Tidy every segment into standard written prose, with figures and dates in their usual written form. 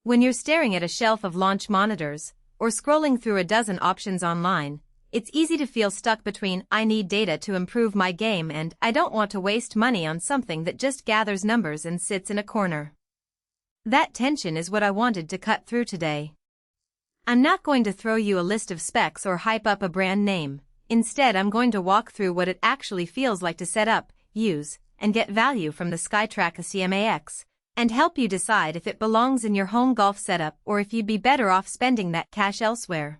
When you're staring at a shelf of launch monitors, or scrolling through a dozen options online, it's easy to feel stuck between "I need data to improve my game" and "I don't want to waste money on something that just gathers numbers and sits in a corner." That tension is what I wanted to cut through today. I'm not going to throw you a list of specs or hype up a brand name. Instead, I'm going to walk through what it actually feels like to set up, use, and get value from the SkyTrak CMAX, and help you decide if it belongs in your home golf setup or if you'd be better off spending that cash elsewhere.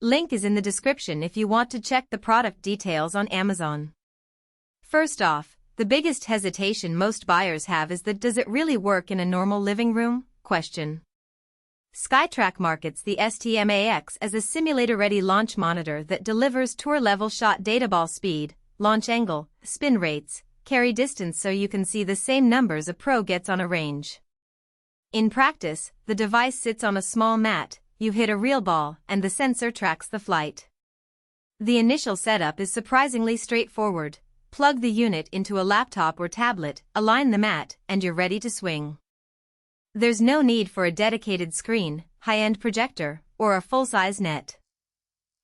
Link is in the description if you want to check the product details on Amazon. First off, the biggest hesitation most buyers have is that does it really work in a normal living room? SkyTrak markets the STMAX as a simulator-ready launch monitor that delivers tour-level shot data: ball speed, launch angle, spin rates, carry distance, so you can see the same numbers a pro gets on a range. In practice, the device sits on a small mat, you hit a real ball, and the sensor tracks the flight. The initial setup is surprisingly straightforward. Plug the unit into a laptop or tablet, align the mat, and you're ready to swing. There's no need for a dedicated screen, high-end projector, or a full-size net.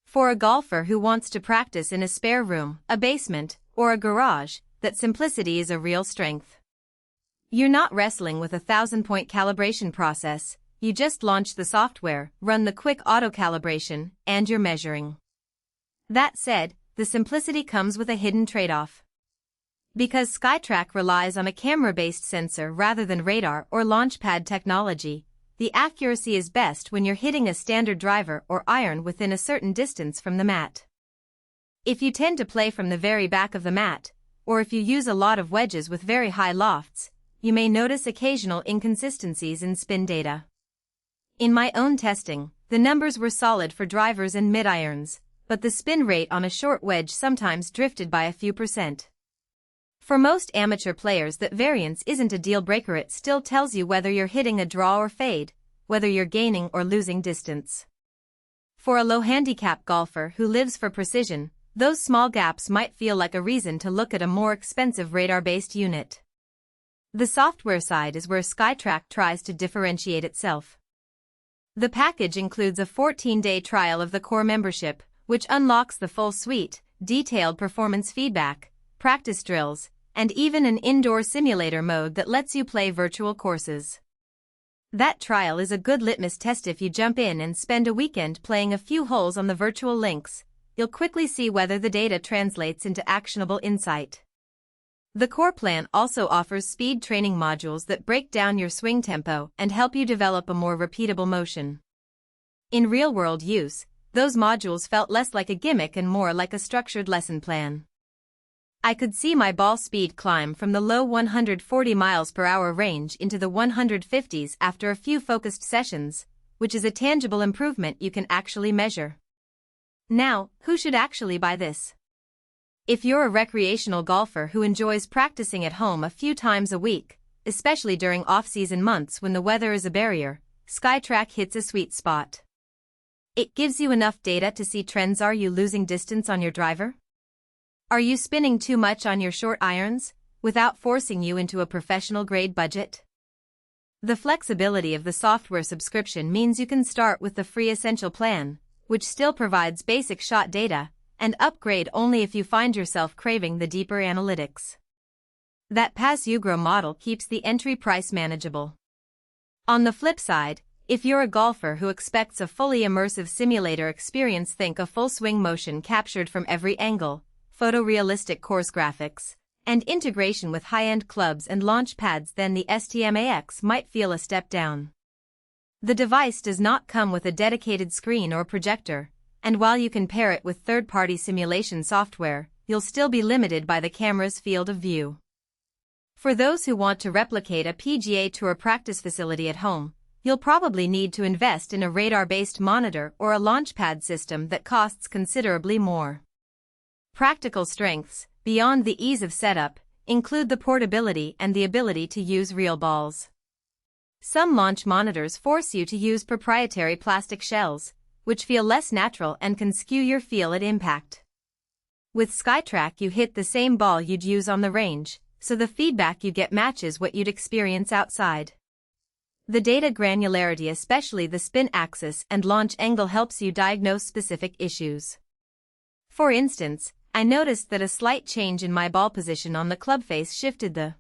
For a golfer who wants to practice in a spare room, a basement, or a garage, that simplicity is a real strength. You're not wrestling with a 1,000-point calibration process. You just launch the software, run the quick auto-calibration, and you're measuring. That said, the simplicity comes with a hidden trade-off. Because SkyTrak relies on a camera-based sensor rather than radar or launchpad technology, the accuracy is best when you're hitting a standard driver or iron within a certain distance from the mat. If you tend to play from the very back of the mat, or if you use a lot of wedges with very high lofts, you may notice occasional inconsistencies in spin data. In my own testing, the numbers were solid for drivers and mid-irons, but the spin rate on a short wedge sometimes drifted by a few percent. For most amateur players, that variance isn't a deal-breaker. It still tells you whether you're hitting a draw or fade, whether you're gaining or losing distance. For a low-handicap golfer who lives for precision, those small gaps might feel like a reason to look at a more expensive radar-based unit. The software side is where SkyTrak tries to differentiate itself. The package includes a 14-day trial of the core membership, which unlocks the full suite, detailed performance feedback, practice drills, and even an indoor simulator mode that lets you play virtual courses. That trial is a good litmus test. If you jump in and spend a weekend playing a few holes on the virtual links, you'll quickly see whether the data translates into actionable insight. The core plan also offers speed training modules that break down your swing tempo and help you develop a more repeatable motion. In real-world use, those modules felt less like a gimmick and more like a structured lesson plan. I could see my ball speed climb from the low 140 miles per hour range into the 150s after a few focused sessions, which is a tangible improvement you can actually measure. Now, who should actually buy this? If you're a recreational golfer who enjoys practicing at home a few times a week, especially during off-season months when the weather is a barrier, SkyTrak hits a sweet spot. It gives you enough data to see trends. Are you losing distance on your driver? Are you spinning too much on your short irons, without forcing you into a professional-grade budget? The flexibility of the software subscription means you can start with the free Essential plan, which still provides basic shot data, and upgrade only if you find yourself craving the deeper analytics. That pay-as-you-grow model keeps the entry price manageable. On the flip side, if you're a golfer who expects a fully immersive simulator experience, think a full swing motion captured from every angle, photorealistic course graphics, and integration with high-end clubs and launch pads, then the STMAX might feel a step down. The device does not come with a dedicated screen or projector, and while you can pair it with third-party simulation software, you'll still be limited by the camera's field of view. For those who want to replicate a PGA Tour practice facility at home, you'll probably need to invest in a radar-based monitor or a launchpad system that costs considerably more. Practical strengths, beyond the ease of setup, include the portability and the ability to use real balls. Some launch monitors force you to use proprietary plastic shells, which feel less natural and can skew your feel at impact. With SkyTrak, you hit the same ball you'd use on the range, so the feedback you get matches what you'd experience outside. The data granularity, especially the spin axis and launch angle, helps you diagnose specific issues. For instance, I noticed that a slight change in my ball position on the club face shifted the